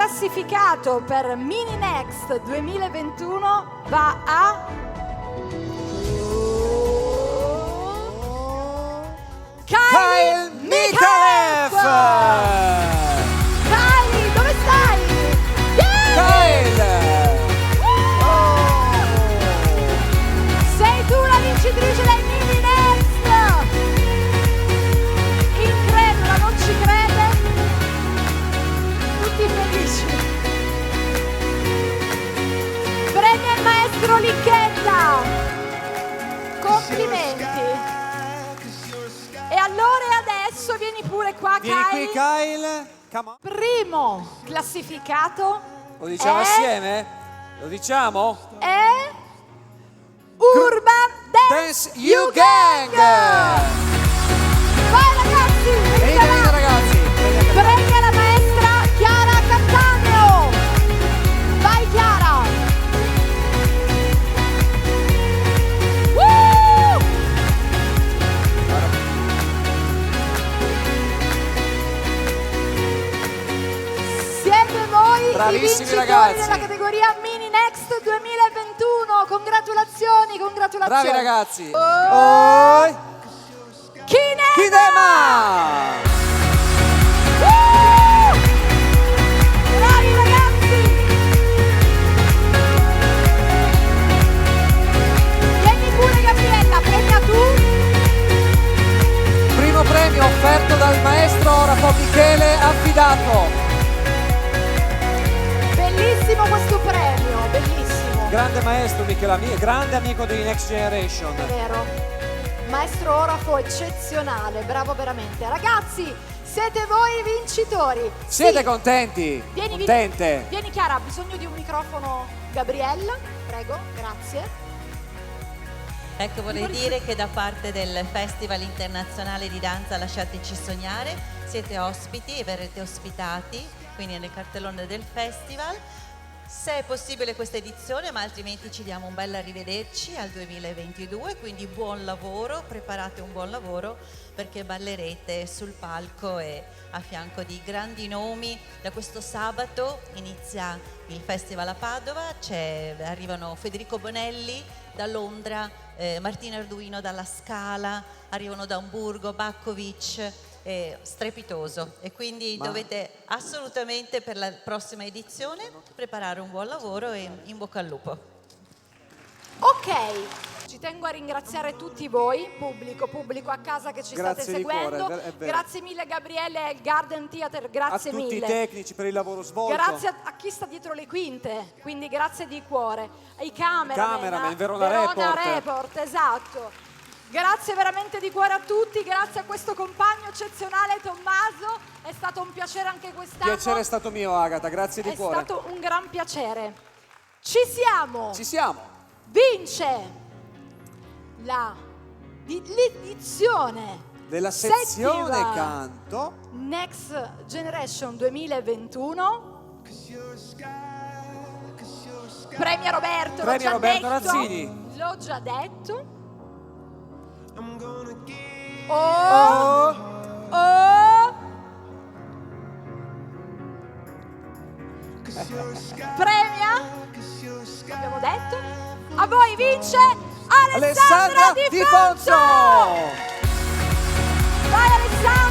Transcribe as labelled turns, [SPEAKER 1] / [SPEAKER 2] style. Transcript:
[SPEAKER 1] classificato per Mini Next 2021 va a...
[SPEAKER 2] Kyle Micallef!
[SPEAKER 1] Kyle, dove stai?
[SPEAKER 2] Kyle!
[SPEAKER 1] Sei tu la vincitrice del Mini Next! Incredula, non ci crede? Tutti felici. Premia il maestro Licchetta! Complimenti! E allora adesso vieni pure qua,
[SPEAKER 2] Vieni
[SPEAKER 1] Kyle.
[SPEAKER 2] qui, Kyle. Come on.
[SPEAKER 1] Primo classificato
[SPEAKER 2] Lo diciamo assieme? Lo diciamo?
[SPEAKER 1] è Urban Dance
[SPEAKER 2] You Gang!
[SPEAKER 1] Vai ragazzi,
[SPEAKER 2] Venite, venite ragazzi!
[SPEAKER 1] premia la maestra Chiara Cattaneo. Vai Chiara. Woo! Siete voi
[SPEAKER 2] Bravissimi,
[SPEAKER 1] i vincitori
[SPEAKER 2] ragazzi.
[SPEAKER 1] della categoria Mini Next 2021. Congratulazioni, congratulazioni.
[SPEAKER 2] Bravi ragazzi!
[SPEAKER 1] Oh.
[SPEAKER 2] Oi!
[SPEAKER 1] Kinema!
[SPEAKER 2] Kinema!
[SPEAKER 1] Bravi ragazzi! Vieni pure Gabriella, premia tu!
[SPEAKER 2] Primo premio offerto dal maestro Orafo Michele Affidato.
[SPEAKER 1] Bellissimo questo premio, bellissimo.
[SPEAKER 2] Grande maestro Michele, grande amico di Next Generation.
[SPEAKER 1] È vero. Maestro Orafo eccezionale, bravo veramente. Ragazzi, siete voi i vincitori.
[SPEAKER 2] Siete
[SPEAKER 1] Sì.
[SPEAKER 2] contenti?
[SPEAKER 1] Vieni,
[SPEAKER 2] Contente?
[SPEAKER 1] Vieni Chiara, ha bisogno di un microfono. Gabriella, prego, grazie.
[SPEAKER 3] Ecco, vorrei dire che da parte del Festival Internazionale di Danza Lasciateci Sognare siete ospiti e verrete ospitati, quindi nel cartellone del festival. Se è possibile questa edizione, ma altrimenti ci diamo un bel arrivederci al 2022, quindi buon lavoro, preparate un buon lavoro perché ballerete sul palco e a fianco di grandi nomi. Da questo sabato inizia il festival a Padova, arrivano Federico Bonelli da Londra, Martina Arduino dalla Scala, arrivano da Amburgo, Backovic, strepitoso, e quindi dovete assolutamente per la prossima edizione preparare un buon lavoro e in bocca al lupo.
[SPEAKER 1] Ok, ci tengo a ringraziare tutti voi, pubblico a casa che ci
[SPEAKER 2] Grazie
[SPEAKER 1] state
[SPEAKER 2] di
[SPEAKER 1] seguendo.
[SPEAKER 2] cuore, è vero.
[SPEAKER 1] Grazie mille Gabriele e al Garden Theater, grazie
[SPEAKER 2] a tutti
[SPEAKER 1] mille.
[SPEAKER 2] i tecnici per il lavoro svolto.
[SPEAKER 1] Grazie a chi sta dietro le quinte, quindi grazie di cuore. Ai cameraman,
[SPEAKER 2] Verona
[SPEAKER 1] Report, esatto. Grazie veramente di cuore a tutti, grazie a questo compagno eccezionale Tommaso, è stato un piacere anche quest'anno.
[SPEAKER 2] Piacere è stato mio, Agata, grazie di cuore.
[SPEAKER 1] È stato un gran piacere. Ci siamo!
[SPEAKER 2] Ci siamo!
[SPEAKER 1] Vince l'edizione
[SPEAKER 2] Della sezione
[SPEAKER 1] settima
[SPEAKER 2] canto
[SPEAKER 1] Next Generation 2021. Premia Roberto, l'ho già
[SPEAKER 2] Roberto
[SPEAKER 1] detto.
[SPEAKER 2] Razzini.
[SPEAKER 1] L'ho già detto.
[SPEAKER 2] Oh!
[SPEAKER 1] Premia, abbiamo detto. A voi vince Alessandra
[SPEAKER 2] Alessandra
[SPEAKER 1] Di
[SPEAKER 2] Di
[SPEAKER 1] Fonzo.
[SPEAKER 2] Fonzo!
[SPEAKER 1] Vai Alessandra.